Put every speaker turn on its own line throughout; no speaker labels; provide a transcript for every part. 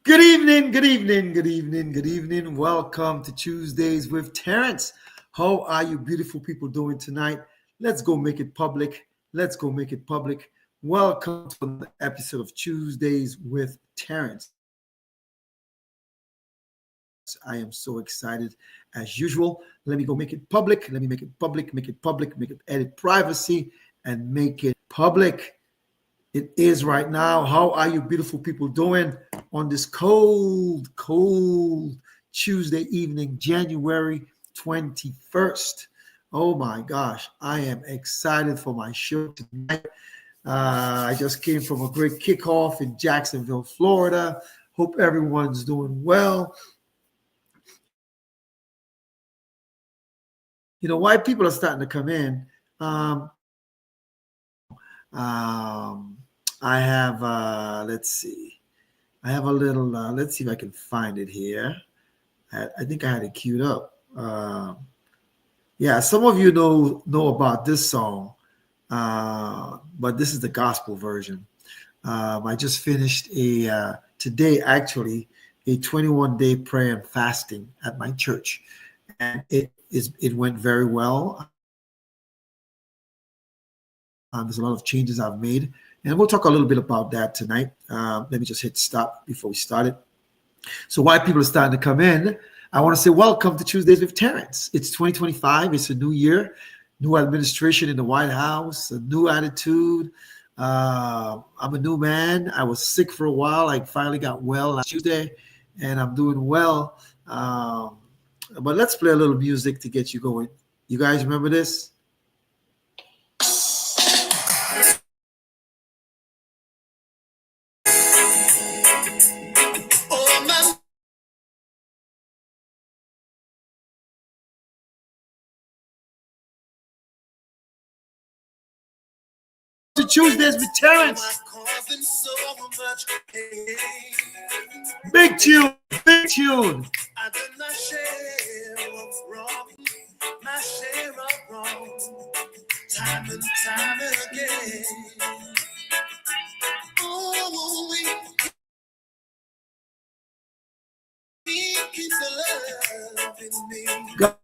Good evening, good evening, good evening, good evening. Welcome to Tuesdays with Terrence. How are you beautiful people doing tonight? Let's go make it public. Let's go make it public. Welcome to another episode of Tuesdays with Terrence. I am so excited as usual. Let me go make it public. Let me make it public, make it public, make it edit privacy and make it public. It is right now. How are you beautiful people doing on this cold Tuesday evening, January 21st? Oh my gosh, I am excited for my show tonight. I just came from a great kickoff in Jacksonville, Florida. Hope everyone's doing well. You know, why people are starting to come in. I have, let's see. I have a little, let's see if I can find it here. I think I had it queued up. Yeah, some of you know about this song, but this is the gospel version. I just finished today actually a 21-day prayer and fasting at my church, and it went very well. There's a lot of changes I've made, and we'll talk a little bit about that tonight. Let me just hit stop before we start it. So while people are starting to come in, I want to say welcome to Tuesdays with Terrence. It's 2025. It's a new year, new administration in the White House, a new attitude. I'm a new man. I was sick for a while. I finally got well last Tuesday, and I'm doing well. But let's play a little music to get you going. You guys remember this? To Tuesdays with Terrence. Big tune, big tune. I did my share of wrong, my share of wrong, time and time again. Oh, we keep the love in me. God.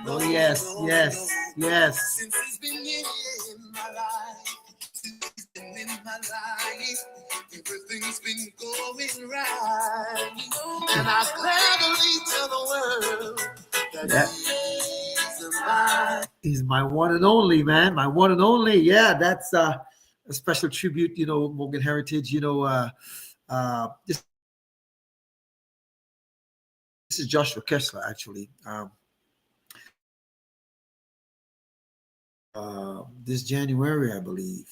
Oh yes, yes, yes. Since he's been in my life, everything's been going right, and I gladly tell the world that he's my one and only, man, my one and only. Yeah, that's a special tribute, Morgan Heritage. This is Joshua Kessler, actually. This January, I believe,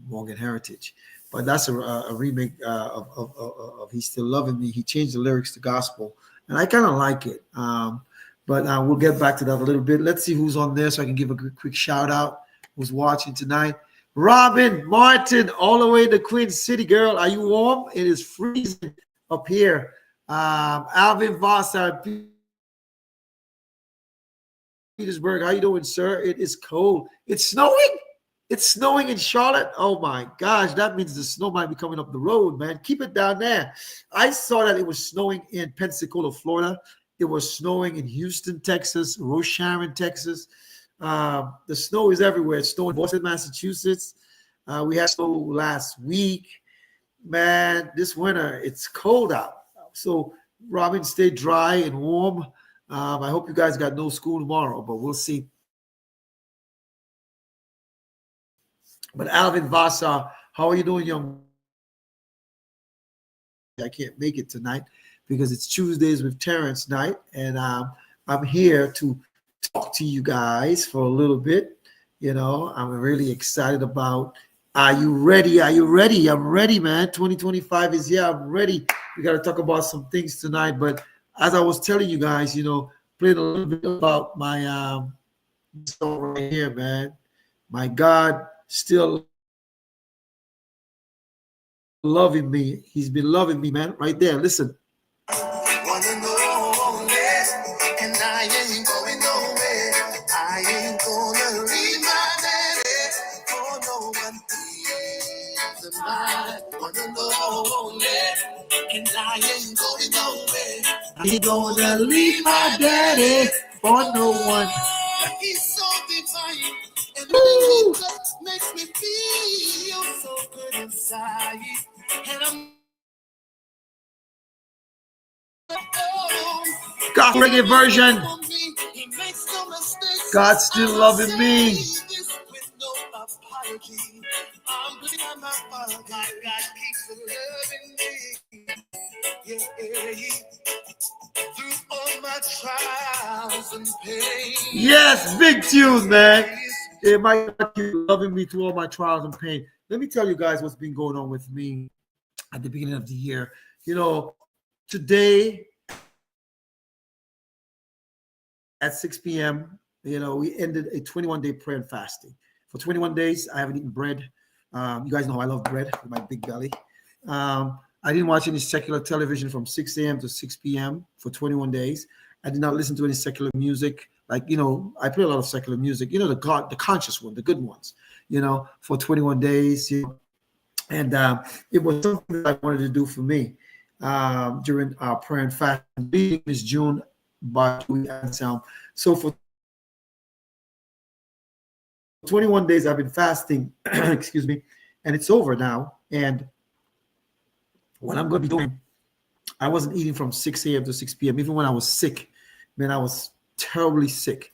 Morgan Heritage. But that's a remake of He's Still Loving Me. He changed the lyrics to gospel, and I kind of like it. But we'll get back to that a little bit. Let's see who's on there so I can give a quick shout out who's watching tonight. Robin Martin, all the way to Queen City, girl. Are you warm? It is freezing up here. Alvin Voss, Petersburg, how you doing, sir? It is cold. It's snowing. It's snowing in Charlotte. Oh my gosh, that means the snow might be coming up the road, man. Keep it down there. I saw that it was snowing in Pensacola, Florida. It was snowing in Houston, Texas, Rose Sharon, Texas. The snow is everywhere. It's snowing in Boston, Massachusetts. We had snow last week. Man, this winter, it's cold out. So, Robin, stay dry and warm. I hope you guys got no school tomorrow, but we'll see. But Alvin Vasa, how are you doing, young? I can't make it tonight because it's Tuesdays with Terrence night, and I'm here to talk to you guys for a little bit. I'm really excited about. Are you ready? Are you ready? I'm ready, man. 2025 is here. I'm ready. We got to talk about some things tonight, but as I was telling you guys, playing a little bit about my song right here, man. My God still loving me. He's been loving me, man. Right there. Listen. And I ain't going nowhere. I ain't gonna leave my daddy for no one. tonight. Wanna know and I ain't going nowhere. I ain't gonna leave my daddy for no one. He's so divine, and he just makes me feel so good inside. And I'm God reggae version. God still loving me. Yes, big tune, man. Yeah, my God keep loving me through all my trials and pain. Let me tell you guys what's been going on with me at the beginning of the year. You know, today at 6 p.m., you know, we ended a 21-day prayer and fasting. For 21 days, I haven't eaten bread. You guys know I love bread with my big belly. I didn't watch any secular television from 6 a.m. to 6 p.m. for 21 days. I did not listen to any secular music. Like, you know, I play a lot of secular music, you know, the conscious one, the good ones, you know, for 21 days. You know, and it was something that I wanted to do for me during our prayer and fasting. Being is June, but we had some. So for 21 days, I've been fasting, excuse me, and it's over now. And what I'm going to be doing, I wasn't eating from 6 a.m. to 6 p.m. Even when I was sick, man, I was terribly sick.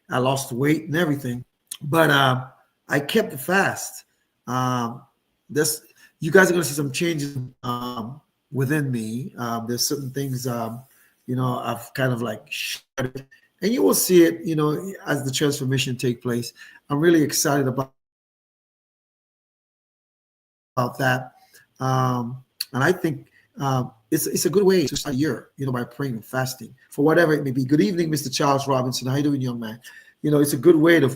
I lost weight and everything, but I kept the fast. This, you guys are going to see some changes within me. There's certain things, you know, I've kind of like shut, and you will see it, you know, as the transformation take place. I'm really excited about that, and I think it's a good way to start a year, you know, by praying and fasting for whatever it may be. Good evening, Mr. Charles Robinson. How you doing, young man? You know, it's a good way to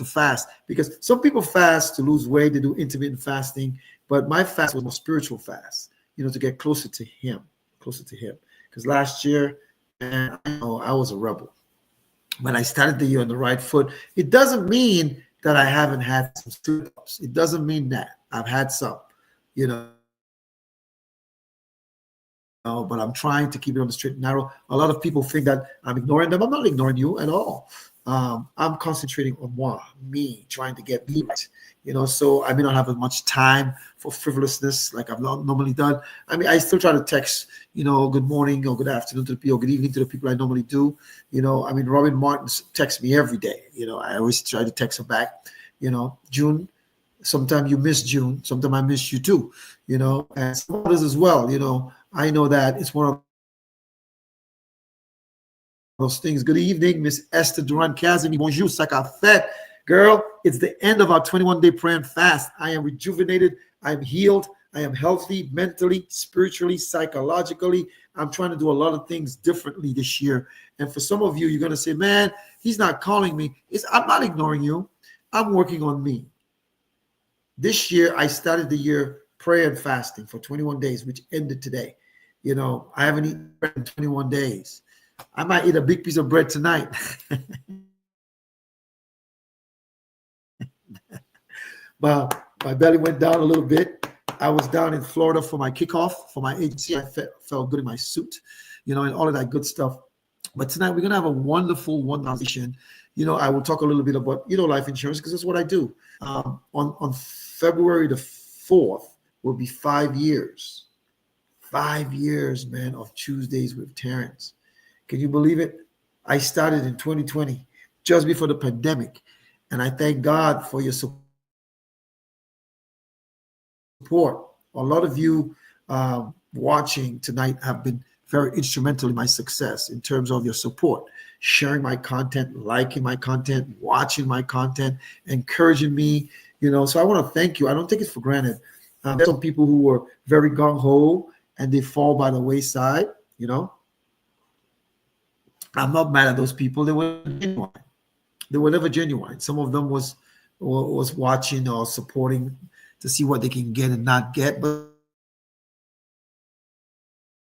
fast, because some people fast to lose weight. They do intermittent fasting, but my fast was more spiritual fast, you know, to get closer to him. Because last year, man, I know I was a rebel. When I started the year on the right foot, it doesn't mean that I haven't had some slip-ups. It doesn't mean that. I've had some, you know, but I'm trying to keep it on the straight and narrow. A lot of people think that I'm ignoring them. I'm not ignoring you at all. I'm concentrating on me, trying to get me right. You know, so I may not have as much time for frivolousness like I've normally done. I mean, I still try to text, you know, good morning or good afternoon to the people, or good evening to the people I normally do. You know, I mean, Robin Martin texts me every day. You know, I always try to text her back. You know, June, sometimes you miss June, sometimes I miss you too. You know, and some others as well. You know, I know that it's one of those things. Good evening, Miss Esther Durant Kazemi. Bonjour, Sakafet. Girl, it's the end of our 21-day prayer and fast. I am rejuvenated. I'm healed. I am healthy mentally, spiritually, psychologically. I'm trying to do a lot of things differently this year. And for some of you, you're going to say, man, he's not calling me. I'm not ignoring you. I'm working on me. This year, I started the year prayer and fasting for 21 days, which ended today. You know, I haven't eaten bread in 21 days. I might eat a big piece of bread tonight. But my belly went down a little bit. I was down in Florida for my kickoff for my agency. I felt good in my suit, you know, and all of that good stuff. But tonight we're gonna have a wonderful conversation. You know, I will talk a little bit about, you know, life insurance, because that's what I do. On February the 4th will be 5 years. 5 years, man, of Tuesdays with Terrence. Can you believe it? I started in 2020, just before the pandemic, and I thank God for your support. A lot of you watching tonight have been very instrumental in my success in terms of your support, sharing my content, liking my content, watching my content, encouraging me. You know, so I want to thank you. I don't take it for granted. There's some people who were very gung-ho and they fall by the wayside. You know, I'm not mad at those people. They were genuine. They were never genuine. Some of them was watching or supporting to see what they can get and not get, but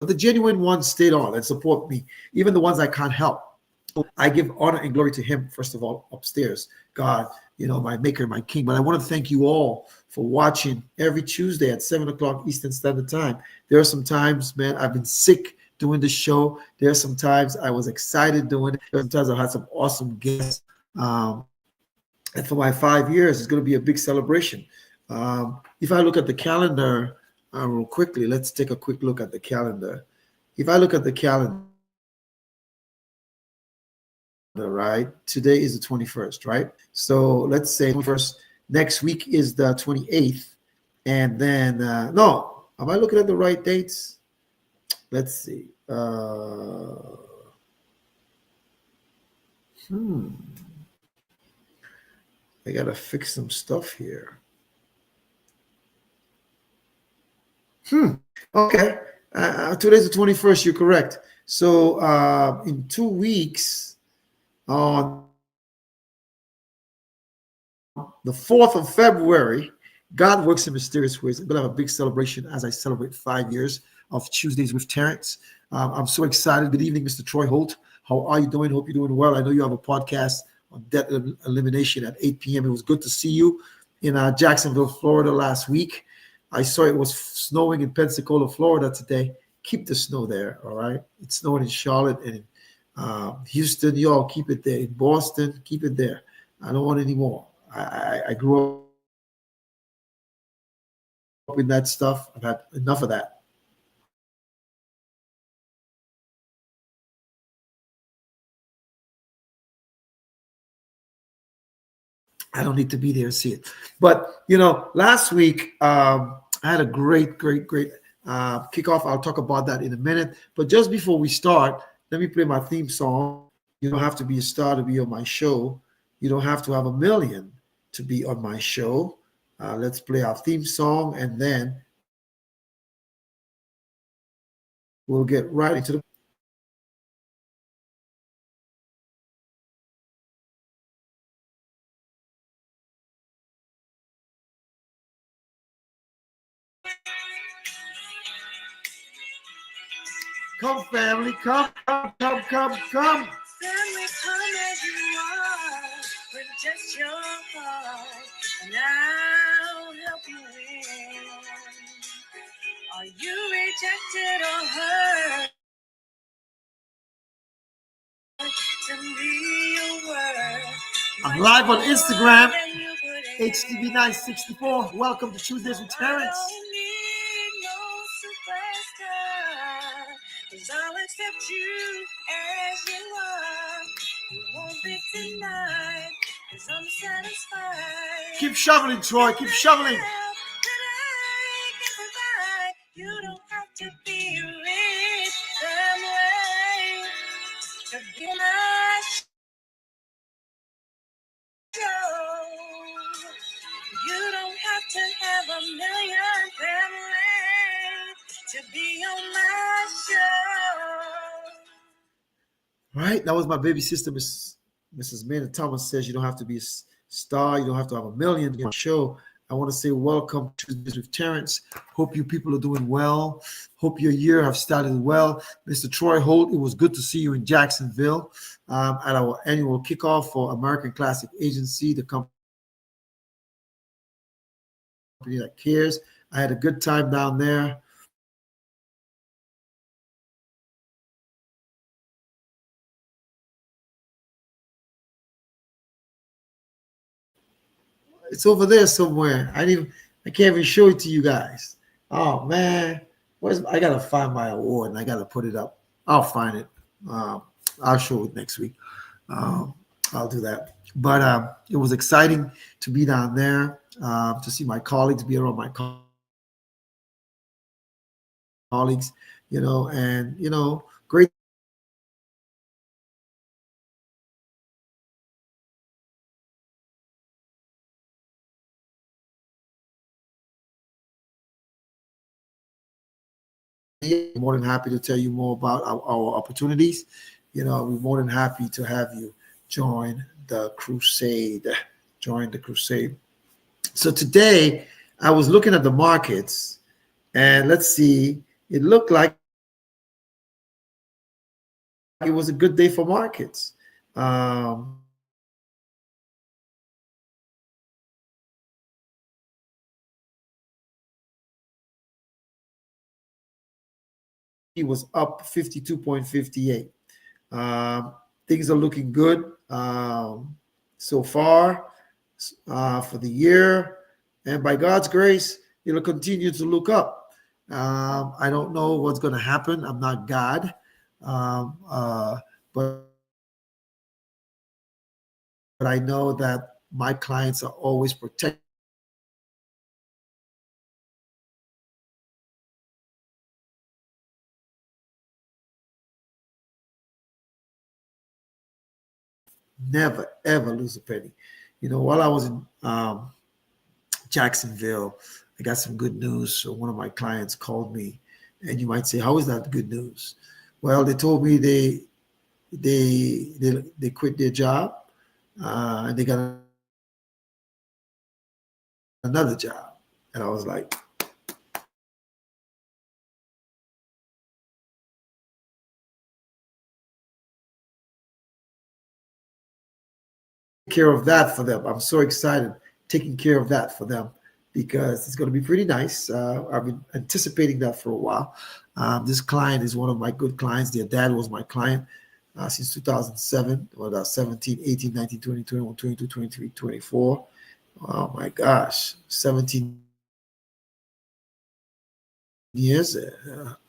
the genuine ones stayed on and support me, even the ones I can't help. I give honor and glory to him, first of all, upstairs. God, my maker, my king. But I want to thank you all for watching every Tuesday at 7 o'clock Eastern Standard Time. There are some times, man, I've been sick doing the show. There are some times I was excited doing it. Sometimes I had some awesome guests. And for my 5 years, it's going to be a big celebration. If I look at the calendar real quickly, let's take a quick look at the calendar. If I look at the calendar, right, today is the 21st, right? So let's say 21st, next week is the 28th. And then, no, am I looking at the right dates? Let's see. I got to fix some stuff here. Okay. Today's the 21st. You're correct. So in 2 weeks, on the 4th of February, God works in mysterious ways. I'm going to have a big celebration as I celebrate 5 years of Tuesdays with Terrence. I'm so excited. Good evening, Mr. Troy Holt. How are you doing? Hope you're doing well. I know you have a podcast on debt elimination at 8 p.m. It was good to see you in Jacksonville, Florida last week. I saw it was snowing in Pensacola, Florida today. Keep the snow there, all right? It's snowing in Charlotte and in Houston. Y'all keep it there. In Boston, keep it there. I don't want any more. I grew up in that stuff. I've had enough of that. I don't need to be there and see it. But, last week, I had a great kickoff. I'll talk about that in a minute. But just before we start, let me play my theme song. You don't have to be a star to be on my show. You don't have to have a million to be on my show. Let's play our theme song, and then we'll get right into the. Come, family, come. Family, come as you are, with just your heart, and I'll help you win. Are you rejected or hurt? To me, your word. I'm live on Instagram, HTV964. Welcome to Tuesdays with Terrence. Cause I'll accept you as you are. You won't be denied, cause I'm satisfied. Keep shoveling, Troy, keep shoveling. You don't have to be rich some way to be my show. You don't have to have a million family to be on my show. Right? That was my baby sister, Mrs. Maynard Thomas says you don't have to be a star. You don't have to have a million to be on the show. I want to say welcome to Tuesdays with Terrence. Hope you people are doing well. Hope your year have started well. Mr. Troy Holt, it was good to see you in Jacksonville at our annual kickoff for American Classic Agency, the company that cares. I had a good time down there. It's over there somewhere. I can't even show it to you guys. Oh man, I gotta find my award and I gotta put it up. I'll find it. I'll show it next week. I'll do that. But it was exciting to be down there, to see my colleagues, be around my colleagues, and great. More than happy to tell you more about our opportunities. We're more than happy to have you join the crusade. So today I was looking at the markets, and let's see, it looked like it was a good day for markets. Um, he was up 52.58. Um, things are looking good so far for the year. And by God's grace, it'll continue to look up. I don't know what's going to happen. I'm not God. But I know that my clients are always protected. Never, ever lose a penny. While I was in Jacksonville, I got some good news. So one of my clients called me, and you might say, "How is that good news?" Well, they told me they quit their job and they got another job, and I was like, "Care of that for them." I'm so excited taking care of that for them because it's going to be pretty nice. I've been anticipating that for a while. This client is one of my good clients. Their dad was my client since 2007, or 17, 18, 19, 20, 21, 22, 23, 24. Oh my gosh, 17 years.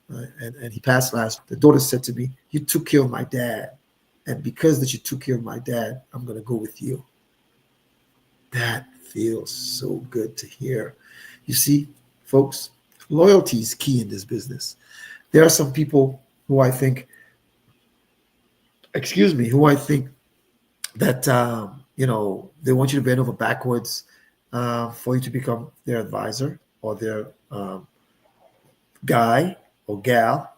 And he passed last. The daughter said to me, "You took care of my dad. And because that you took care of my dad, I'm going to go with you." That feels so good to hear. You see, folks, loyalty is key in this business. There are some people who I think, who I think that, they want you to bend over backwards for you to become their advisor or their guy or gal.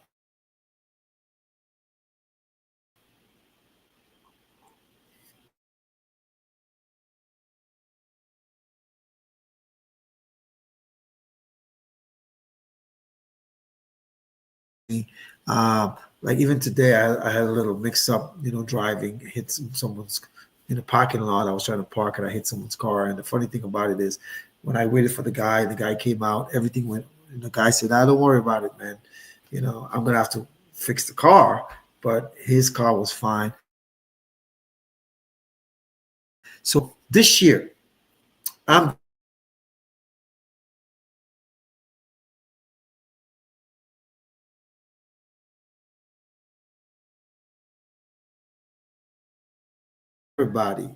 Like even today, I had a little mix up, driving, hit someone's in the parking lot. I was trying to park and I hit someone's car. And the funny thing about it is, when I waited for the guy came out, everything went, and the guy said, don't worry about it, man. I'm going to have to fix the car. But his car was fine. So this year, I'm everybody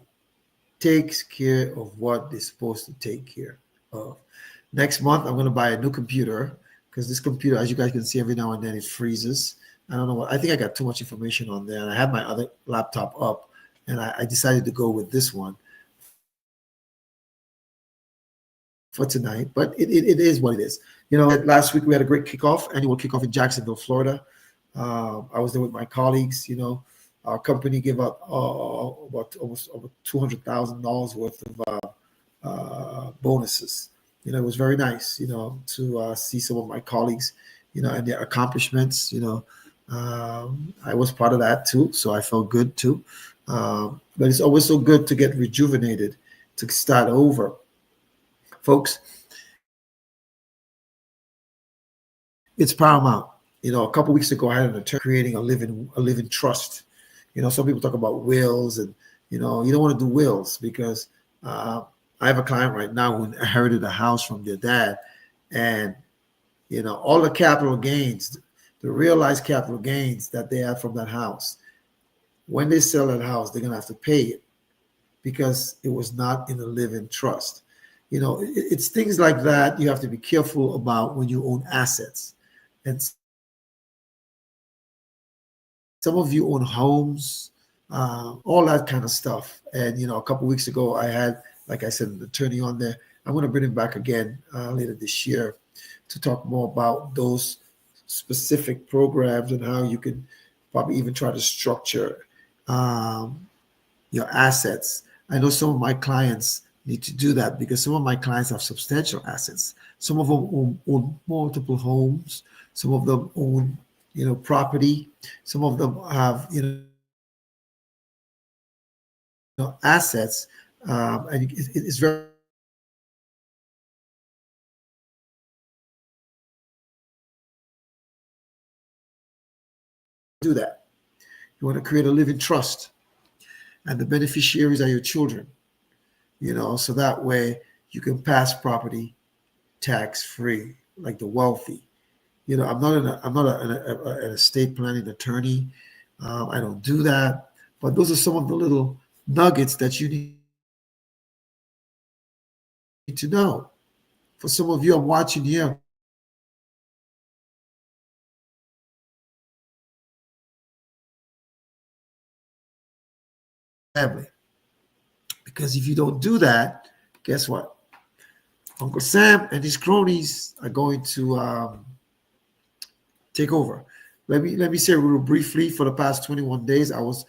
takes care of what they're supposed to take care of. Next month, I'm going to buy a new computer because this computer, as you guys can see, every now and then it freezes. I don't know what, I think I got too much information on there. And I had my other laptop up and I decided to go with this one for tonight. But it is what it is. Last week we had a great kickoff, annual kickoff in Jacksonville, Florida. I was there with my colleagues. Our company gave out about almost over $200,000 worth of bonuses. It was very nice, to see some of my colleagues, and their accomplishments. I was part of that too, so I felt good too. But it's always so good to get rejuvenated, to start over, folks. It's paramount. A couple weeks ago, I had an attorney creating a living trust. Some people talk about wills, and you don't want to do wills because I have a client right now who inherited a house from their dad, and all the capital gains, the realized capital gains that they have from that house, when they sell that house, they're gonna have to pay it because it was not in a living trust. It's things like that you have to be careful about when you own assets, and some of you own homes, all that kind of stuff. And a couple of weeks ago, I had, like I said, an attorney on there. I'm going to bring him back again later this year to talk more about those specific programs and how you can probably even try to structure your assets. I know some of my clients need to do that because some of my clients have substantial assets. Some of them own multiple homes. Some of them own, property. Some of them have, assets, and it's very do that. You want to create a living trust, and the beneficiaries are your children. So that way you can pass property tax free, like the wealthy. I'm not an estate planning attorney. I don't do that, but those are some of the little nuggets that you need to know. For some of you, I'm watching here, family, because if you don't do that, guess what? Uncle Sam and his cronies are going to take over. Let me say real briefly. For the past 21 days, I was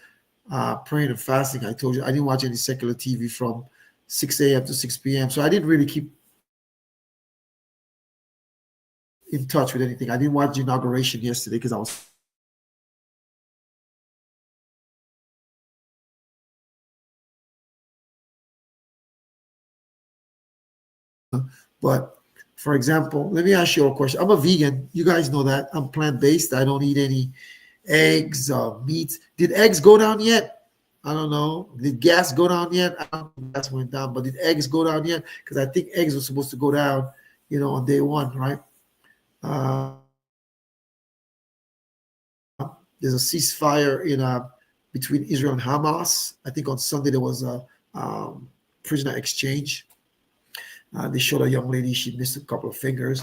praying and fasting. I told you I didn't watch any secular TV from 6 a.m. to 6 p.m. So I didn't really keep in touch with anything. I didn't watch the inauguration yesterday because I was. But for example, let me ask you a question. I'm a vegan. You guys know that. I'm plant based. I don't eat any eggs, meats. Did eggs go down yet? I don't know. Did gas go down yet? I don't think gas went down, but did eggs go down yet? Because I think eggs were supposed to go down, on day one, right? Uh, there's a ceasefire between Israel and Hamas. I think on Sunday there was a prisoner exchange. They showed a young lady, she missed a couple of fingers.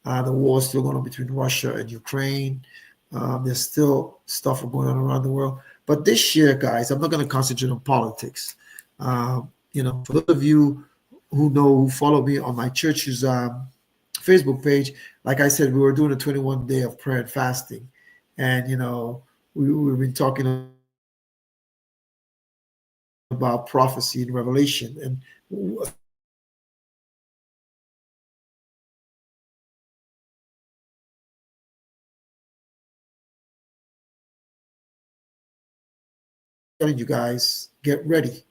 The war is still going on between Russia and Ukraine. There's still stuff going on around the world. But this year, guys, I'm not going to concentrate on politics. For those of you who follow me on my church's Facebook page, like I said, we were doing a 21 day of prayer and fasting. And, we've been talking about prophecy and revelation. And telling you guys, get ready.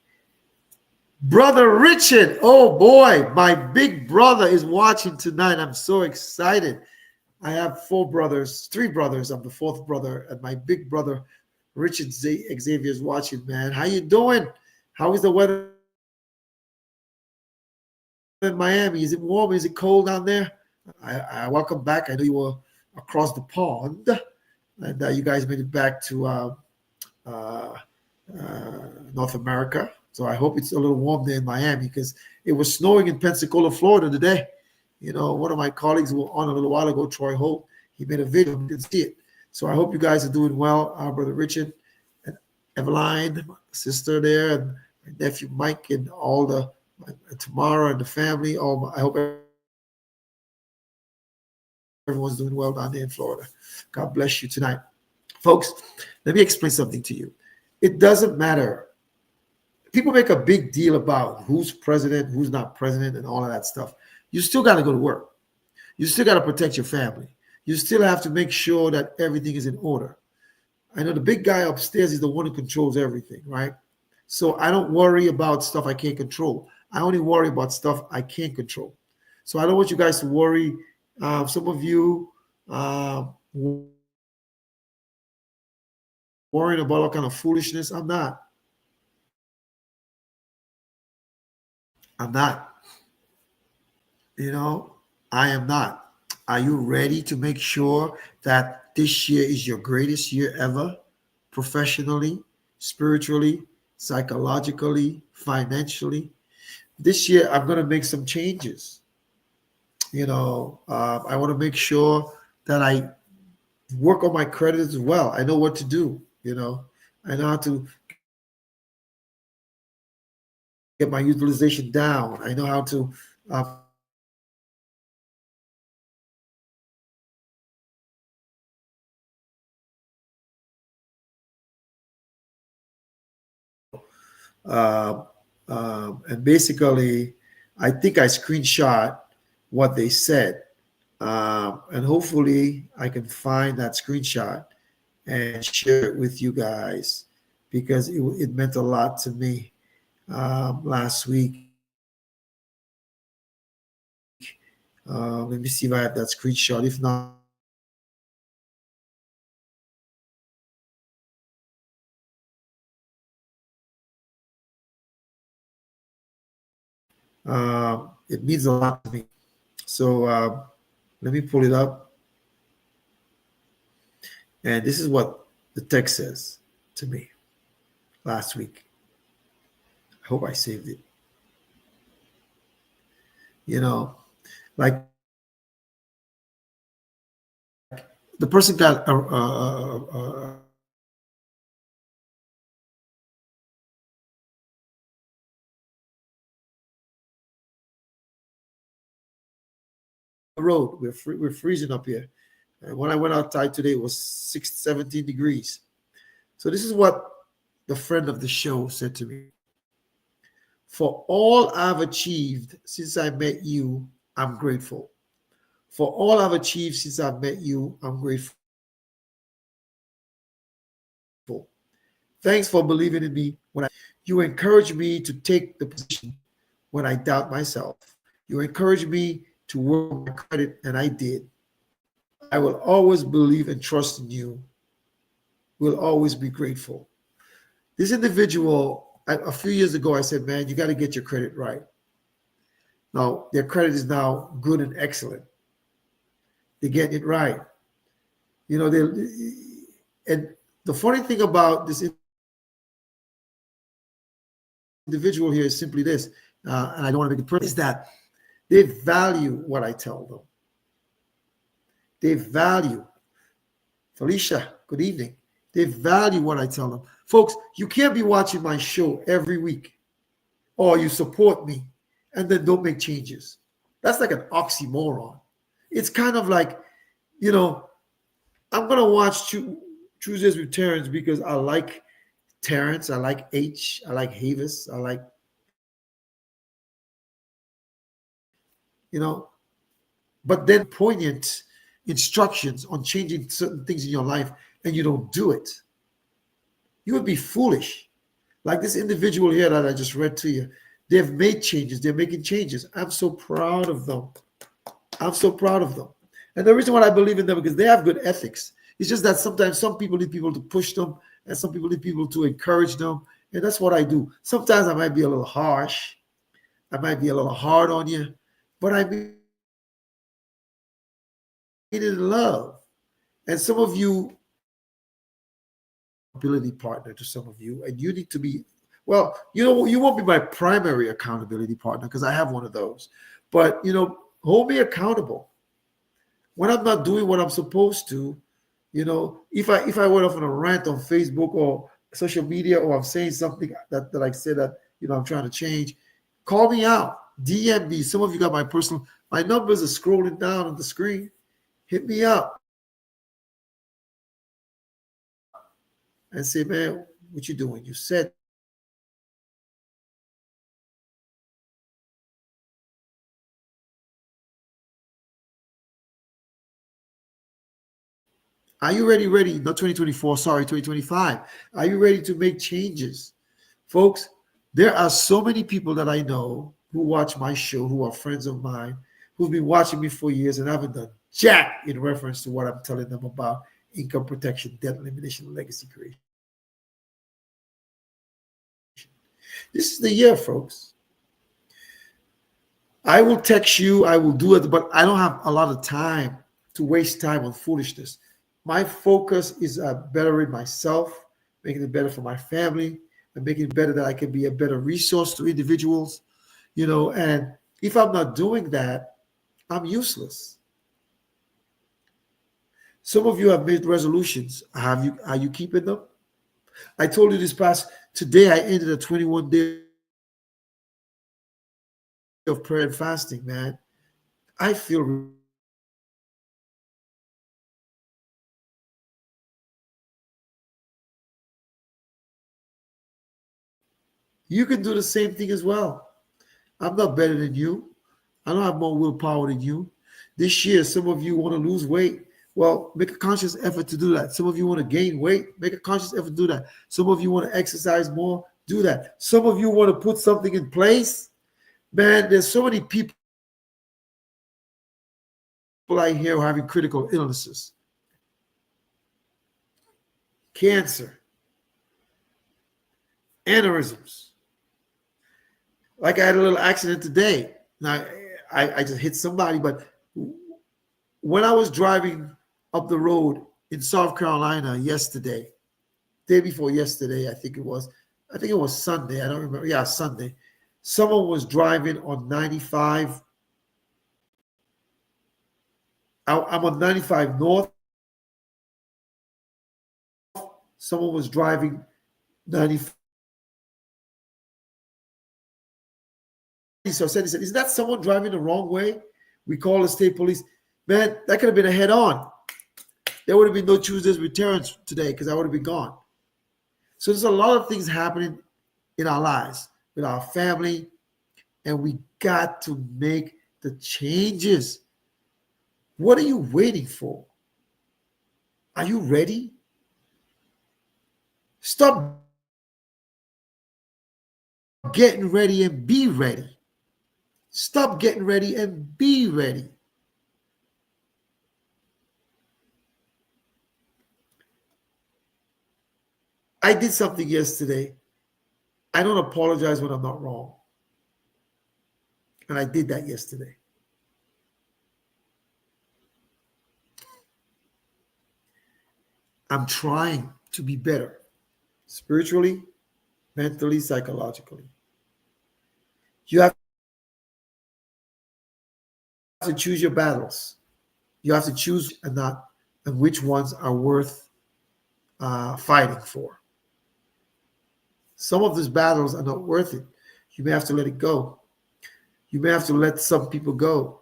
Brother Richard, oh boy, my big brother is watching tonight. I'm so excited. I have three brothers. I'm the fourth brother, and my big brother Richard Xavier is watching. Man, how you doing? How is the weather in Miami? Is it warm? Is it cold down there? I welcome back. I know you were across the pond, and you guys made it back to uh, North America. So I hope it's a little warm there in Miami because it was snowing in Pensacola, Florida today. One of my colleagues who were on a little while ago, Troy Holt, he made a video. You can see it. So I hope you guys are doing well. Brother Richard and Eveline, my sister there, and my nephew Mike, and all Tamara and the family. I hope everyone's doing well down there in Florida. God bless you tonight. Folks, let me explain something to you. It doesn't matter. People make a big deal about who's president, who's not president, and all of that stuff. You still got to go to work. You still got to protect your family. You still have to make sure that everything is in order. I know the big guy upstairs is the one who controls everything, right? So I don't worry about stuff I can't control. I only worry about stuff I can't control. So I don't want you guys to worry. Some of you worrying about all kind of foolishness. I'm not. I'm not. I am not. Are you ready to make sure that this year is your greatest year ever, professionally, spiritually, psychologically, financially? This year, I'm going to make some changes. I want to make sure that I work on my credit as well. I know what to do. I know how to get my utilization down. I know how to Uh, and basically, I think I screenshot what they said. And hopefully, I can find that screenshot and share it with you guys because it meant a lot to me. last week. Let me see if I have that screenshot. If not, it means a lot to me. So let me pull it up. And this is what the text says to me last week. I hope I saved it. You know, like the person got road. We're freezing up here. And when I went outside today, it was 17 degrees. So this is what the friend of the show said to me. For all I've achieved since I met you, I'm grateful. For all I've achieved since I've met you, I'm grateful. Thanks for believing in me when you encourage me to take the position when I doubt myself. You encourage me to work on my credit, and I did. I will always believe and trust in you. Will always be grateful. This individual, a few years ago, I said, man, you got to get your credit right. Now, their credit is now good and excellent. They get it right. You know, and the funny thing about this individual here is simply this, and I don't want to make it personal, is that they value what I tell them. They value. Felicia, good evening. They value what I tell them. Folks, you can't be watching my show every week or you support me and then don't make changes. That's like an oxymoron. It's kind of like, you know, I'm going to watch Tuesdays with Terrence because I like Terrence, I like H, I like Havis, I like, you know, but then poignant instructions on changing certain things in your life and you don't do it. You would be foolish. Like this individual here that I just read to you, they've made changes. They're making changes. I'm so proud of them. I'm so proud of them. And the reason why I believe in them because they have good ethics. It's just that sometimes some people need people to push them and some people need people to encourage them. And that's what I do. Sometimes I might be a little harsh. I might be a little hard on you, but I mean it in love. And some of you accountability partner to some of you, and you need to be, well, you know, you won't be my primary accountability partner because I have one of those, but you know, hold me accountable when I'm not doing what I'm supposed to. You know, if I went off on a rant on Facebook or social media, or I'm saying something that I said that, you know, I'm trying to change, call me out, DM me. Some of you got my numbers are scrolling down on the screen. Hit me up and say, man, what you doing? You said. Are you ready? Not 2024, sorry, 2025. Are you ready to make changes? Folks, there are so many people that I know who watch my show, who are friends of mine, who've been watching me for years and haven't done jack in reference to what I'm telling them about income protection, debt elimination, legacy creation. This is the year, folks. I will text you, I will do it, but I don't have a lot of time to waste time on foolishness. My focus is bettering myself, making it better for my family, and making it better that I can be a better resource to individuals, you know. And if I'm not doing that, I'm useless. Some of you have made resolutions. Are you keeping them? I told you today I ended a 21-day of prayer and fasting, man. I feel you can do the same thing as well. I'm not better than you. I don't have more willpower than you. This year, some of you want to lose weight. Well, make a conscious effort to do that. Some of you want to gain weight. Make a conscious effort to do that. Some of you want to exercise more. Do that. Some of you want to put something in place. Man, there's so many people out here who are having critical illnesses, cancer, aneurysms. Like I had a little accident today. Now, I just hit somebody, but when I was driving up the road in South Carolina yesterday, day before yesterday, I think it was Sunday. I don't remember. Yeah, Sunday. Someone was driving on 95. I'm on 95 North. Someone was driving 95. So I said, he said, is that someone driving the wrong way? We call the state police. Man, that could have been a head on. There would have been no Tuesdays with Terrence today because I would have been gone. So there's a lot of things happening in our lives, with our family, and we got to make the changes. What are you waiting for? Are you ready? Stop getting ready and be ready. Stop getting ready and be ready. I did something yesterday. I don't apologize when I'm not wrong. And I did that yesterday. I'm trying to be better spiritually, mentally, psychologically. You have to choose your battles. You have to choose and which ones are worth fighting for. Some of these battles are not worth it. You may have to let it go. You may have to let some people go.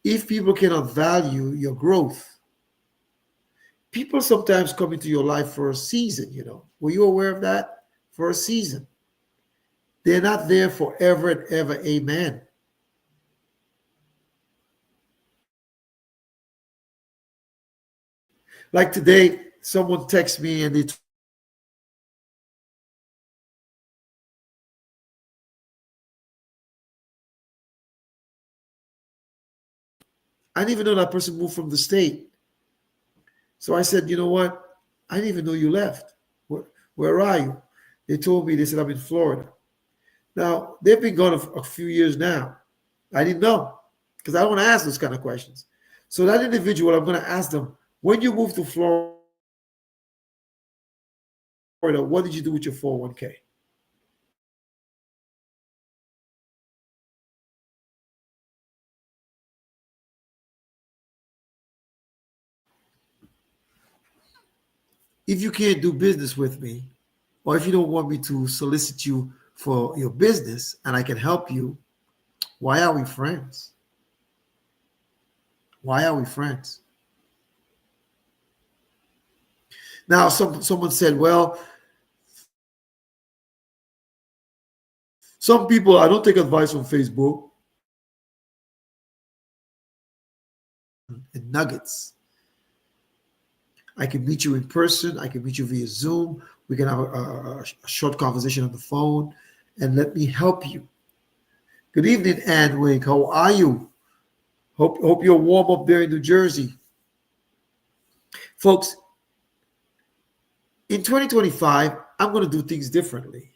If people cannot value your growth, people sometimes come into your life for a season, Were you aware of that? For a season. They're not there forever and ever. Amen. Like today, someone texted me and I didn't even know that person moved from the state. So I said, you know what? I didn't even know you left. Where are you? They told me, they said, I'm in Florida. Now, they've been gone a few years now. I didn't know because I don't want to ask those kind of questions. So that individual, I'm going to ask them, when you moved to Florida, what did you do with your 401k? If you can't do business with me, or if you don't want me to solicit you for your business and I can help you, why are we friends? Why are we friends? Now, someone said, well, some people, I don't take advice from Facebook and nuggets. I can meet you in person. I can meet you via Zoom. We can have a short conversation on the phone and let me help you. Good evening, Ann Wink. How are you? Hope you're warm up there in New Jersey. Folks, in 2025, I'm going to do things differently.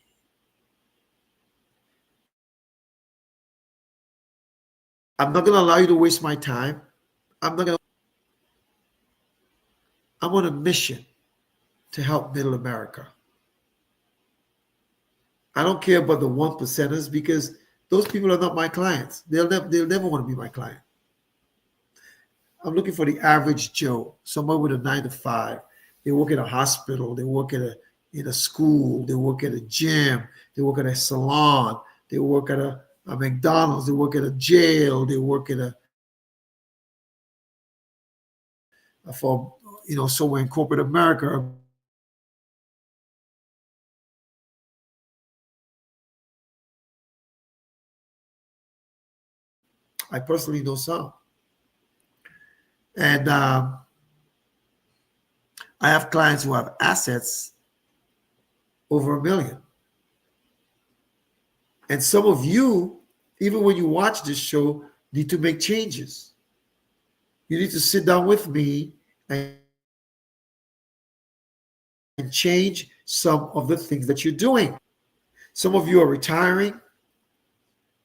I'm not going to allow you to waste my time. I'm on a mission to help middle America. I don't care about the 1%ers because those people are not my clients. They'll never want to be my client. I'm looking for the average Joe, someone with a 9 to 5. They work at a hospital. They work in a school. They work at a gym. They work at a salon. They work at a McDonald's. They work at a jail. They work at somewhere in corporate America. I personally know some. And I have clients who have assets over $1 million. And some of you, even when you watch this show, need to make changes. You need to sit down with me and change some of the things that you're doing. Some of you are retiring,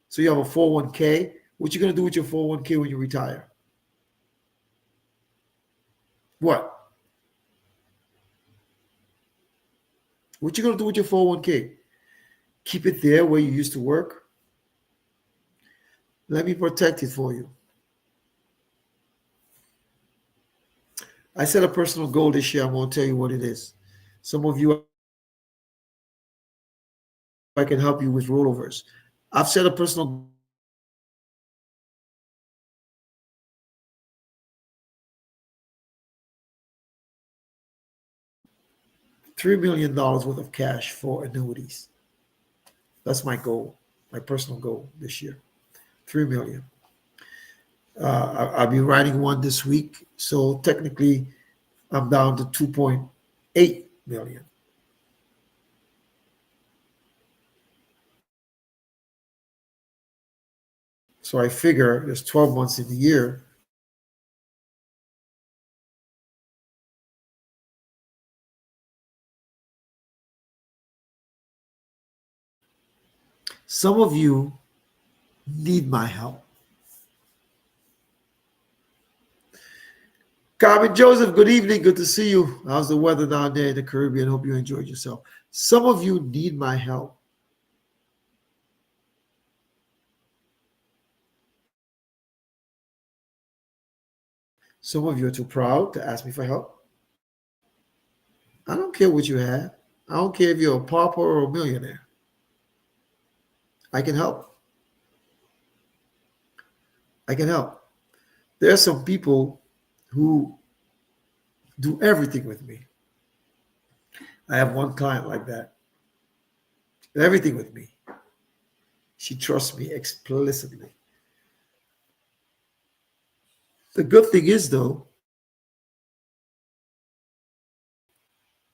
so you have a 401k. What you going to do with your 401k when you retire? What? What you going to do with your 401k? Keep it there where you used to work? Let me protect it for you. I set a personal goal this year. I'm going to tell you what it is. Some of you, I can help you with rollovers. I've set a personal $3 million worth of cash for annuities. That's my goal, my personal goal this year. 3 million. I'll be writing one this week. So technically, I'm down to 2.8 million. So I figure there's 12 months in the year. Some of you need my help. Carmen Joseph, good evening. Good to see you. How's the weather down there in the Caribbean? Hope you enjoyed yourself. Some of you need my help. Some of you are too proud to ask me for help. I don't care what you have. I don't care if you're a pauper or a millionaire. I can help. I can help. There are some people who do everything with me. I have one client like that. Everything with me. She trusts me explicitly. The good thing is, though,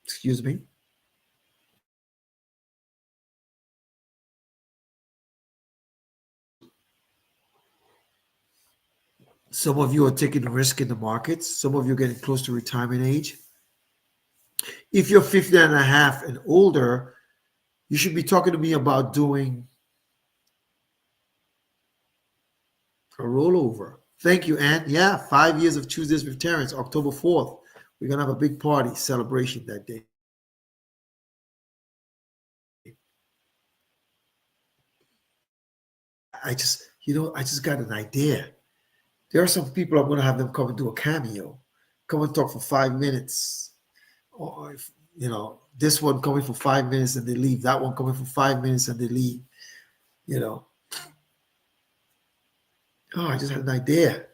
excuse me, some of you are taking risk in the markets. Some of you are getting close to retirement age. If you're 50 and a half and older, you should be talking to me about doing a rollover. Thank you, Ann. Yeah, 5 years of Tuesdays with Terrence, October 4th. We're going to have a big party celebration that day. I just got an idea. There are some people I'm going to have them come and do a cameo, come and talk for 5 minutes. Or, this one coming for 5 minutes and they leave. That one coming for 5 minutes and they leave. Oh, I just had an idea.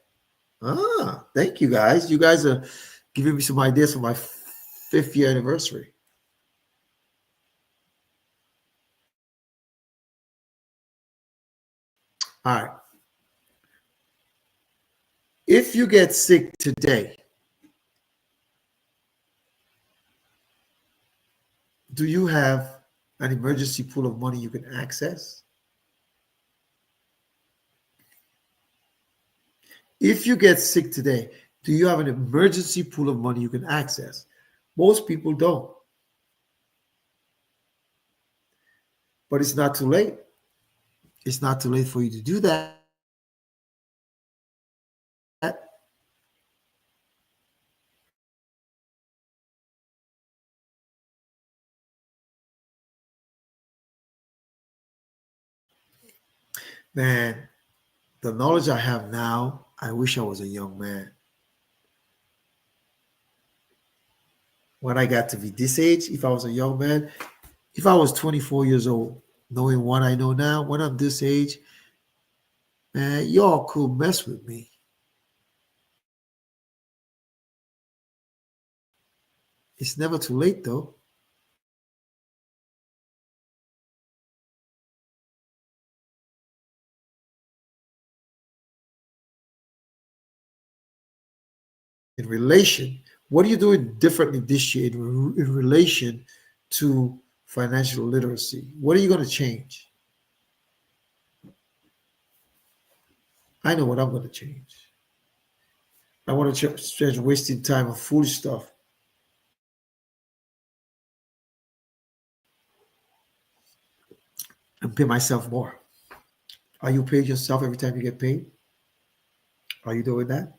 Thank you guys. You guys are giving me some ideas for my 5th year anniversary. All right. If you get sick today, do you have an emergency pool of money you can access? If you get sick today, do you have an emergency pool of money you can access? Most people don't. But it's not too late. It's not too late for you to do that. Man, the knowledge I have now, I wish I was a young man. When I got to be this age, if I was a young man, if I was 24 years old, knowing what I know now, when I'm this age, man, y'all could mess with me. It's never too late, though. In relation, what are you doing differently this year in relation to financial literacy? What are you going to change? I know what I'm going to change. I want to change wasting time on foolish stuff and pay myself more. Are you paying yourself every time you get paid? Are you doing that?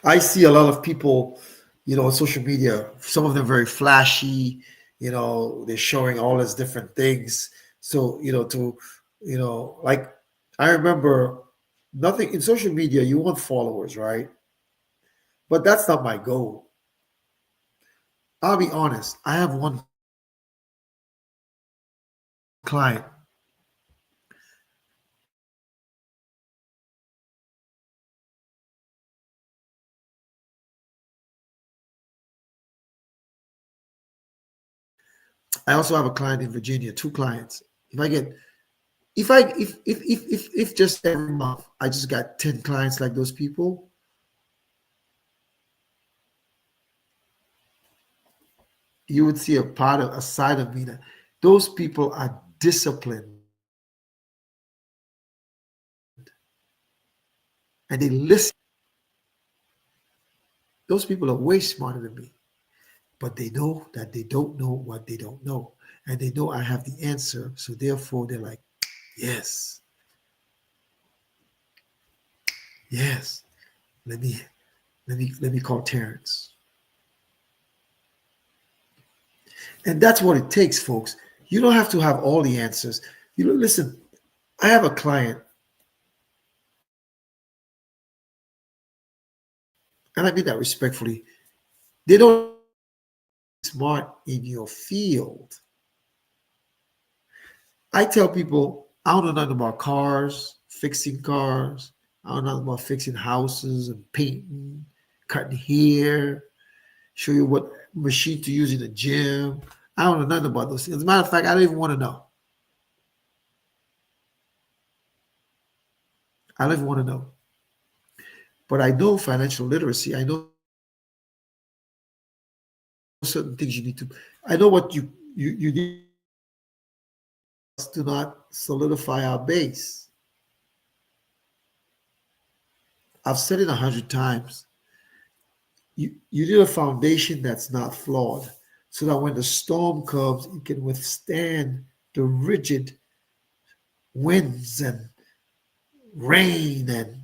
I see a lot of people, on social media, some of them very flashy, they're showing all these different things. So, like I remember nothing in social media, you want followers, right? But that's not my goal. I'll be honest. I have one client. I also have a client in Virginia, two clients. If I get if I if just every month I just got 10 clients like those people, you would see a side of me that those people are disciplined and they listen. Those people are way smarter than me, but they know that they don't know what they don't know. And they know I have the answer. So therefore they're like, yes, yes. Let me let me call Terrence. And that's what it takes, folks. You don't have to have all the answers. Listen, I have a client, and I mean that respectfully. They don't smart in your field. I tell people I don't know nothing about cars, fixing cars. I don't know nothing about fixing houses and painting, cutting hair, show you what machine to use in the gym. I don't know nothing about those things. As a matter of fact, I don't even want to know. I don't even want to know. But I know financial literacy. I know certain things you need to. I know what you need to not solidify our base. I've said it 100 times. You need a foundation that's not flawed, so that when the storm comes, it can withstand the rigid winds and rain and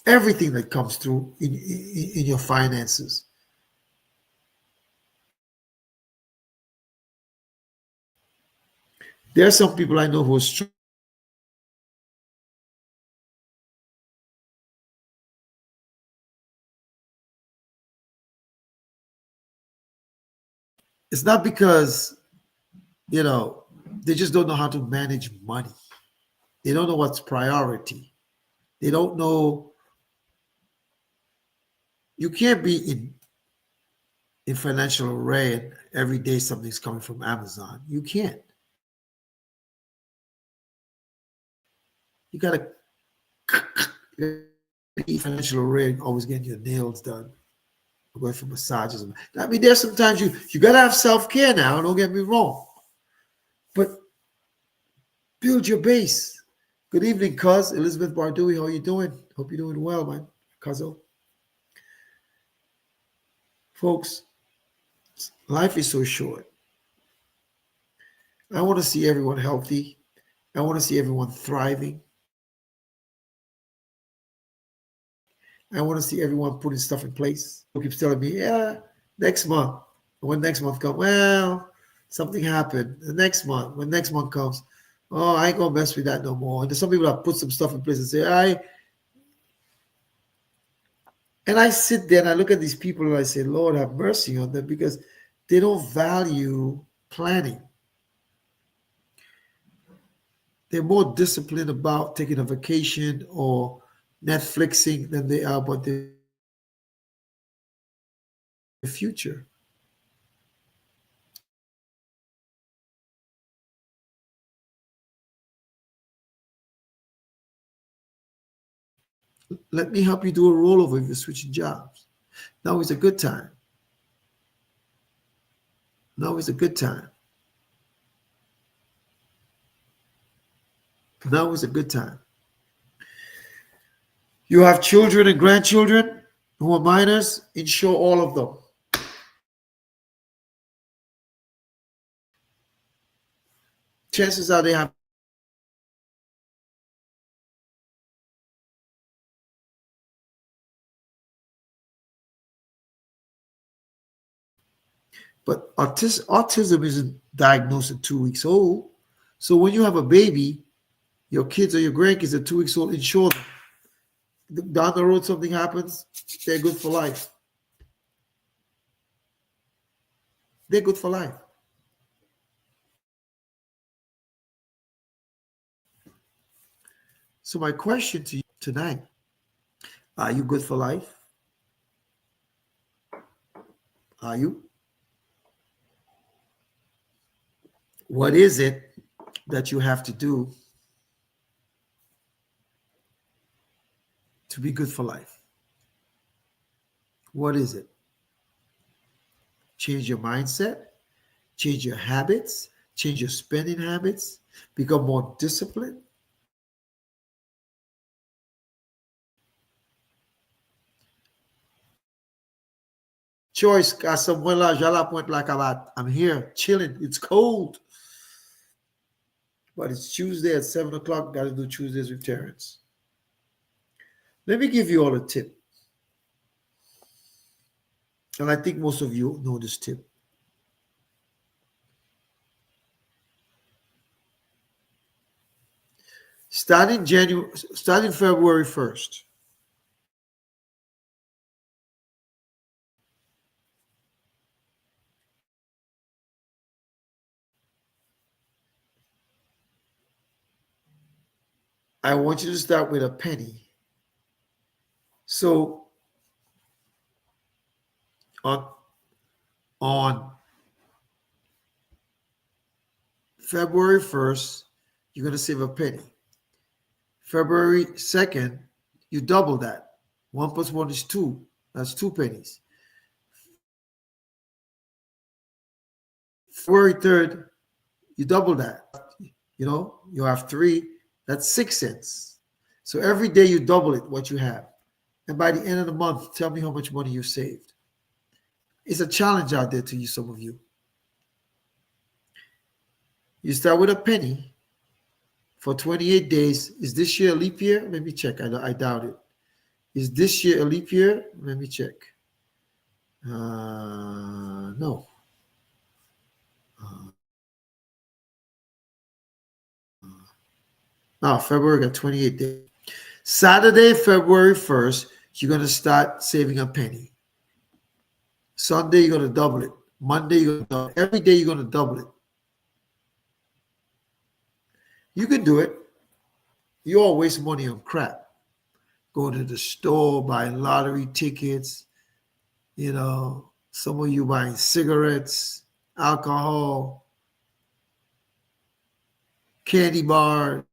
everything that comes through in your finances. There are some people I know who are it's not because you know they just don't know how to manage money. They don't know what's priority. They don't know. You can't be in financial array and every day something's coming from Amazon. You can't. You gotta be financial array and always getting your nails done, going for massages. I mean, there's sometimes you gotta have self-care now, don't get me wrong. But build your base. Good evening, cuz. Elizabeth Bardui, how you doing? Hope you're doing well, man. Cuzzo. Folks, life is so short. I want to see everyone healthy. I want to see everyone thriving. I want to see everyone putting stuff in place. Who keeps telling me, yeah, next month. When next month comes, well, something happened. The next month, when next month comes, oh, I ain't gonna mess with that no more. And there's some people that put some stuff in place and say, I sit there and I look at these people and I say, Lord, have mercy on them because they don't value planning. They're more disciplined about taking a vacation or Netflixing than they are about the future. Let me help you do a rollover if you're switching jobs. Now is a good time. Now is a good time. Now is a good time. You have children and grandchildren who are minors, insure all of them. Chances are they have, but autism isn't diagnosed at 2 weeks old. So when you have a baby, your kids or your grandkids at 2 weeks old, insure them. Down the road, something happens, they're good for life. They're good for life. So my question to you tonight, are you good for life? Are you? What is it that you have to do to be good for life? What is it? Change your mindset, change your habits, change your spending habits, become more disciplined. Choice, Casamuela, Jala Point Lakabat. I'm here, chilling. It's cold. But it's Tuesday at 7 o'clock. Got to do Tuesdays with Terrence. Let me give you all a tip. And I think most of you know this tip. Starting February 1st, I want you to start with a penny. So on February 1st, you're going to save a penny. February 2nd, you double that. 1 plus 1 is 2. That's 2 pennies. February 3rd, you double that. You have 3. That's 6 cents. So every day you double it, what you have. And by the end of the month, tell me how much money you saved. It's a challenge out there to you, some of you. You start with a penny for 28 days. Is this year a leap year? Let me check. I doubt it. Is this year a leap year? Let me check. No. February got 28 days. Saturday, February 1st, you're going to start saving a penny. Sunday, you're going to double it. Monday, you're going to double it. Every day, you're going to double it. You can do it. You all waste money on crap. Going to the store, buying lottery tickets, some of you buying cigarettes, alcohol, candy bars,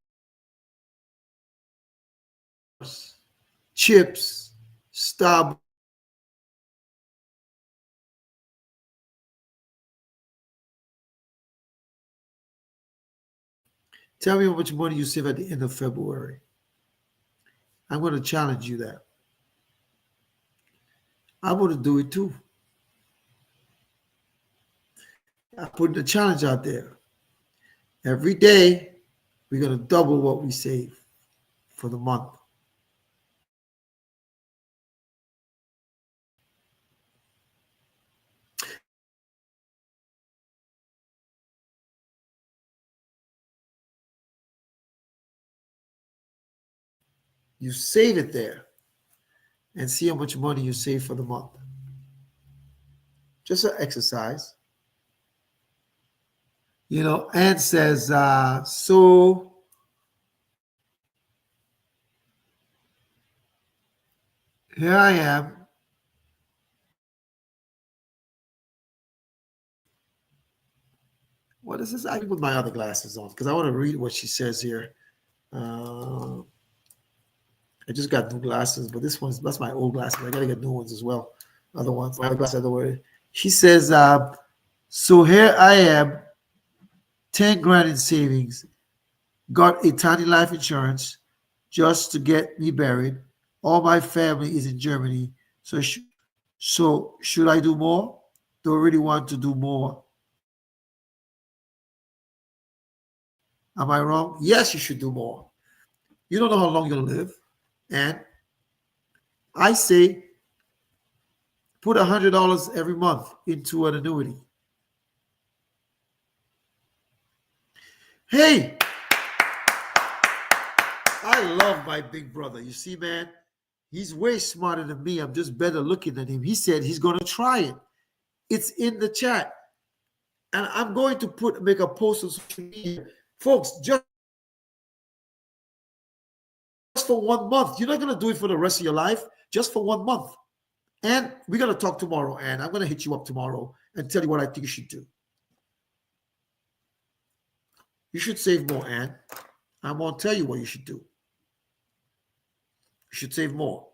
chips, Starbucks. Tell me how much money you save at the end of February. I'm going to challenge you that. I'm going to do it too. I put the challenge out there. Every day, we're going to double what we save for the month. You save it there and see how much money you save for the month. Just an exercise. Ann says, so here I am. What is this? I put my other glasses on because I want to read what she says here. I just got new glasses, but that's my old glasses. I gotta get new ones as well. Other ones, my other glasses, other way. She says, so here I am, 10 grand in savings, got a tiny life insurance just to get me buried. All my family is in Germany. So should I do more? Don't really want to do more. Am I wrong? Yes, you should do more. You don't know how long you're going to live. And I say put $100 every month into an annuity. Hey, I love my big brother. You see, man, he's way smarter than me. I'm just better looking than him. He said he's going to try it. It's in the chat. And I'm going to make a post on social media. Folks, just for 1 month. You're not going to do it for the rest of your life, just for 1 month. And we're going to talk tomorrow, and I'm going to hit you up tomorrow and tell you what I think you should do. You should save more, Ann. I'm going to tell you what you should do. You should save more.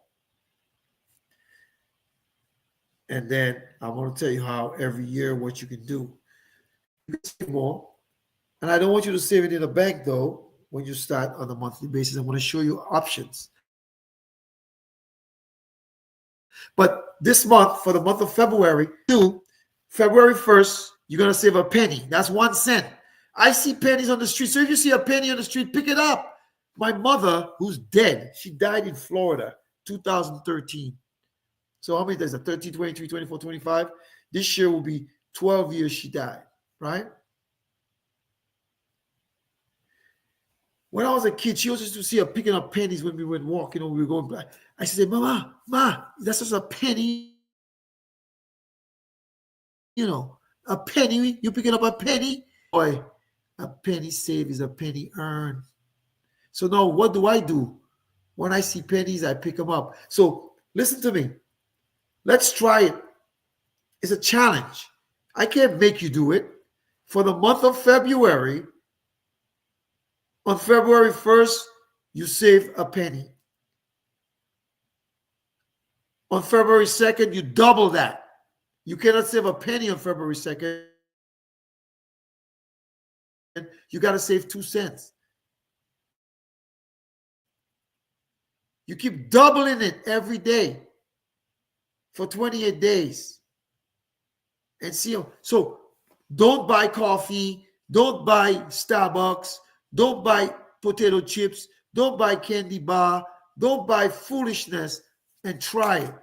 And then I'm going to tell you how every year what you can do. You can save more. And I don't want you to save it in a bank, though, when you start on a monthly basis. I'm going to show you options. But this month, for the month of February, February 1st, you're going to save a penny. That's 1 cent. I see pennies on the street. So if you see a penny on the street, pick it up. My mother, who's dead, she died in Florida, 2013. So how many days? 13, 23, 24, 25. This year will be 12 years she died, right? When I was a kid, she always used to see her picking up pennies when we went walking or we were going back. I said, Mama, that's just a penny. You know, a penny, you picking up a penny? Boy, a penny saved is a penny earned. So now what do? When I see pennies, I pick them up. So listen to me. Let's try it. It's a challenge. I can't make you do it. For the month of February, on February 1st, you save a penny. On February 2nd, you double that. You cannot save a penny on February 2nd. You got to save 2 cents. You keep doubling it every day for 28 days. And see, so don't buy coffee, don't buy Starbucks, don't buy potato chips, don't buy candy bar, don't buy foolishness, and try it.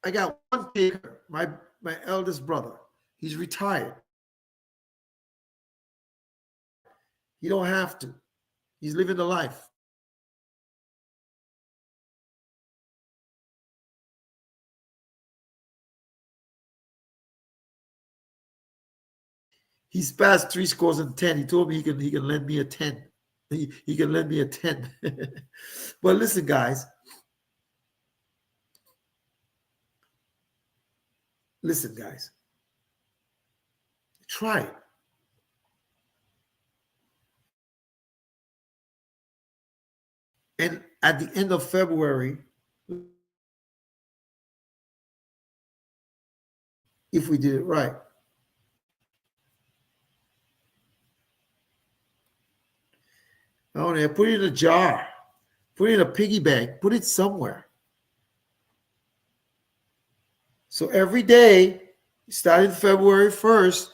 I got one taker, my eldest brother. He's retired. He don't have to. He's living the life. He's passed 3 scores and 10. He told me he can lend me a 10. He can lend me a 10. But listen, guys. Listen, guys. Try it. And at the end of February, if we did it right, I don't know, put it in a jar, put it in a piggy bank, put it somewhere. So every day, starting February 1st,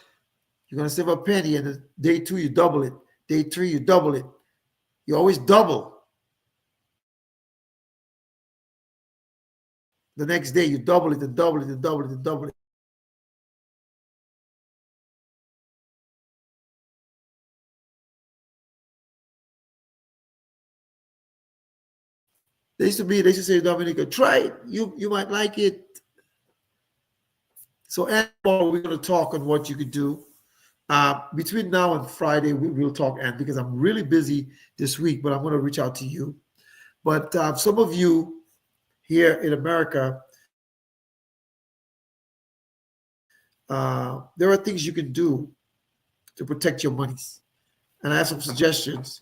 you're going to save a penny, and day 2, you double it. Day 3, you double it. You always double. The next day, you double it and double it and double it and double it. They used to say, Dominica, try it. You might like it. So, and we're going to talk on what you could do. Between now and Friday, we'll talk, and because I'm really busy this week, but I'm going to reach out to you. But some of you here in America, there are things you can do to protect your monies. And I have some suggestions.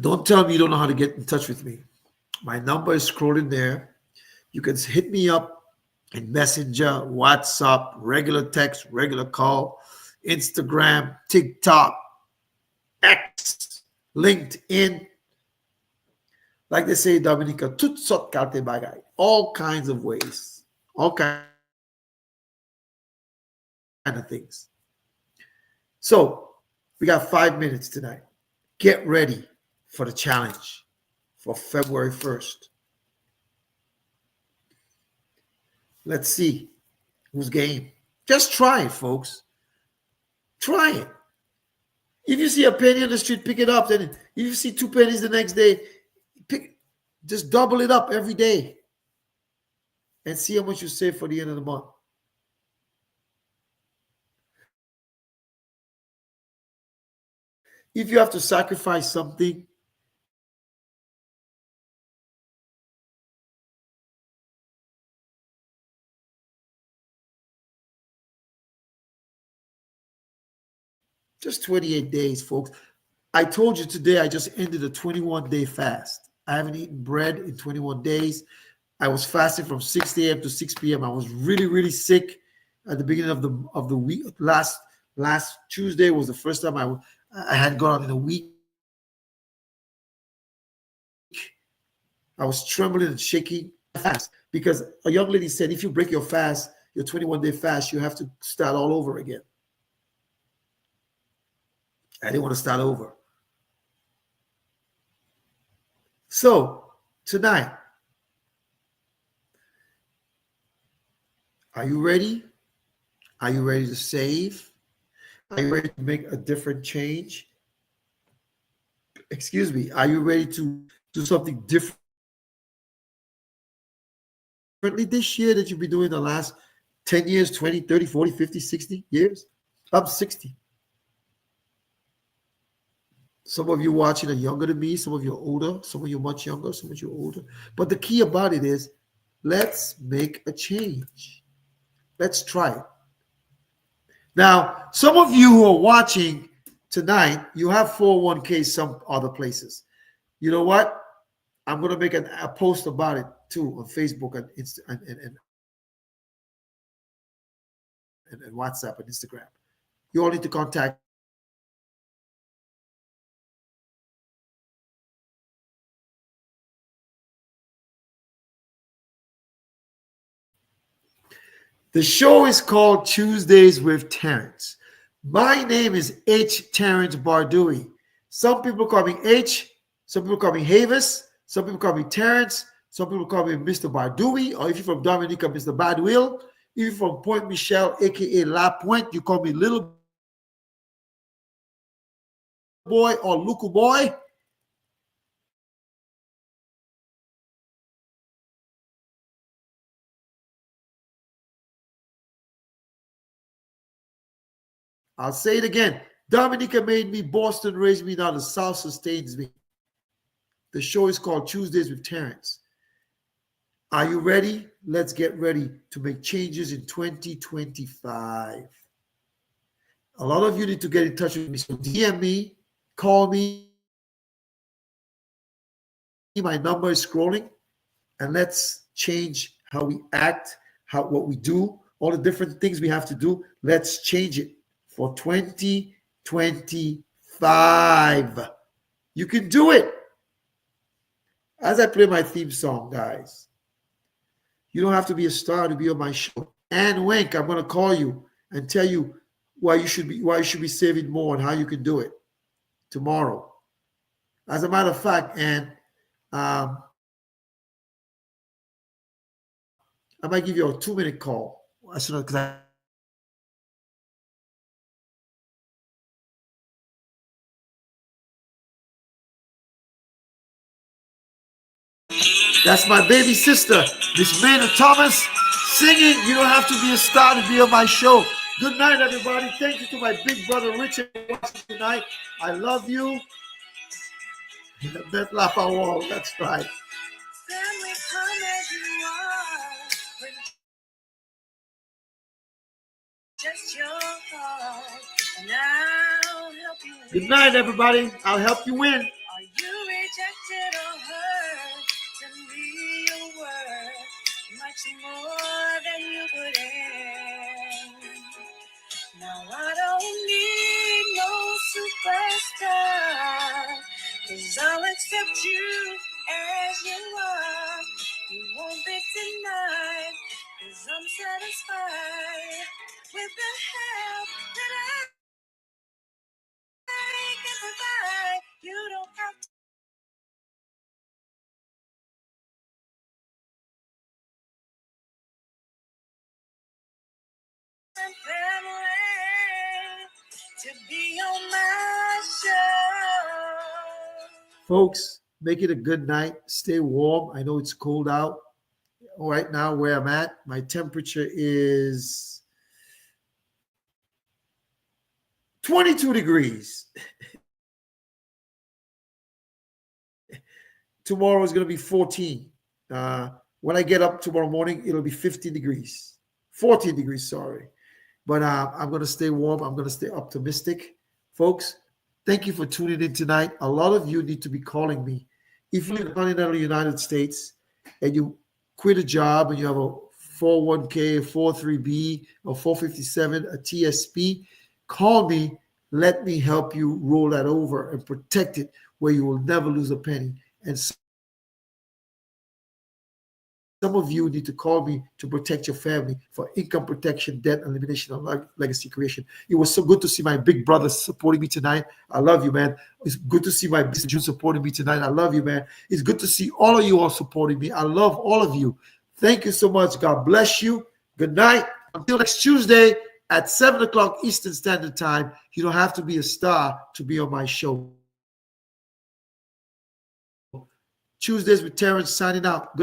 Don't tell me you don't know how to get in touch with me. My number is scrolling there. You can hit me up in Messenger, WhatsApp, regular text, regular call, Instagram, TikTok, X, LinkedIn. Like they say, Dominica, tout sort kate bagay. All kinds of ways, all kind of things. So we got 5 minutes tonight. Get ready for the challenge for February 1st. Let's see who's game. Just try it, folks. Try it. If you see a penny on the street, pick it up. Then if you see 2 pennies the next day, just double it up every day and see how much you save for the end of the month. If you have to sacrifice something, just 28 days, folks. I told you today I just ended a 21-day fast. I haven't eaten bread in 21 days. I was fasting from 6 a.m. to 6 p.m. I was really, really sick at the beginning of the week. Last Tuesday was the first time I had gone out in a week. I was trembling and shaking fast because a young lady said, if you break your fast, your 21-day fast, you have to start all over again. I didn't want to start over. So tonight, are you ready? Are you ready to save? Are you ready to make a different change? Excuse me. Are you ready to do something differently this year that you've been doing the last 10 years, 20, 30, 40, 50, 60 years? I'm 60. Some of you watching are younger than me. Some of you are older. Some of you are much younger. Some of you are older. But the key about it is, let's make a change. Let's try it. Now, some of you who are watching tonight, you have 401k some other places. You know what? I'm going to make a post about it too on Facebook and WhatsApp and Instagram. You all need to contact The show is called Tuesdays with Terrence. My name is H. Terrence Bardui. Some people call me H. Some people call me Havis. Some people call me Terrence. Some people call me Mr. Bardui. Or if you're from Dominica, Mr. Badwill. If you're from Point Michelle, a.k.a. La Pointe, you call me Little Boy or Luku Boy. I'll say it again. Dominica made me, Boston raised me, now the South sustains me. The show is called Tuesdays with Terrence. Are you ready? Let's get ready to make changes in 2025. A lot of you need to get in touch with me. So DM me, call me. My number is scrolling. And let's change how we act, what we do, all the different things we have to do. Let's change it for 2025. You can do it. As I play my theme song, guys, you don't have to be a star to be on my show. And Wink, I'm going to call you and tell you why you should be saving more and how you can do it tomorrow. As a matter of fact, and I might give you a 2-minute call as soon as that's my baby sister, Miss Maynard Thomas, singing. You don't have to be a star to be on my show. Good night, everybody. Thank you to my big brother Richard watching tonight. I love you. Bet laugh our wall. That's right. Good night, everybody. I'll help you win. Are you rejected or hurt? Tell me your word, much more than accept you as you are. You won't be denied, 'cause I'm satisfied with the help that I can provide. You don't have to family to be on my show. Folks, make it a good night. Stay warm. I know it's cold out. Right now, where I'm at, my temperature is 22 degrees. Tomorrow is going to be 14. When I get up tomorrow morning, it'll be 15 degrees. 14 degrees, sorry. But I'm going to stay warm. I'm going to stay optimistic. Folks, thank you for tuning in tonight. A lot of you need to be calling me. If you're in the continental United States and you quit a job and you have a 401k, a 43B, or 457, a TSP, call me. Let me help you roll that over and protect it where you will never lose a penny. And some of you need to call me to protect your family for income protection, debt elimination, and legacy creation. It was so good to see my big brother supporting me tonight. I love you, man. It's good to see my business June supporting me tonight. I love you, man. It's good to see all of you all supporting me. I love all of you. Thank you so much. God bless you. Good night. Until next Tuesday at 7 o'clock Eastern Standard Time. You don't have to be a star to be on my show. Tuesdays with Terrence signing out. Good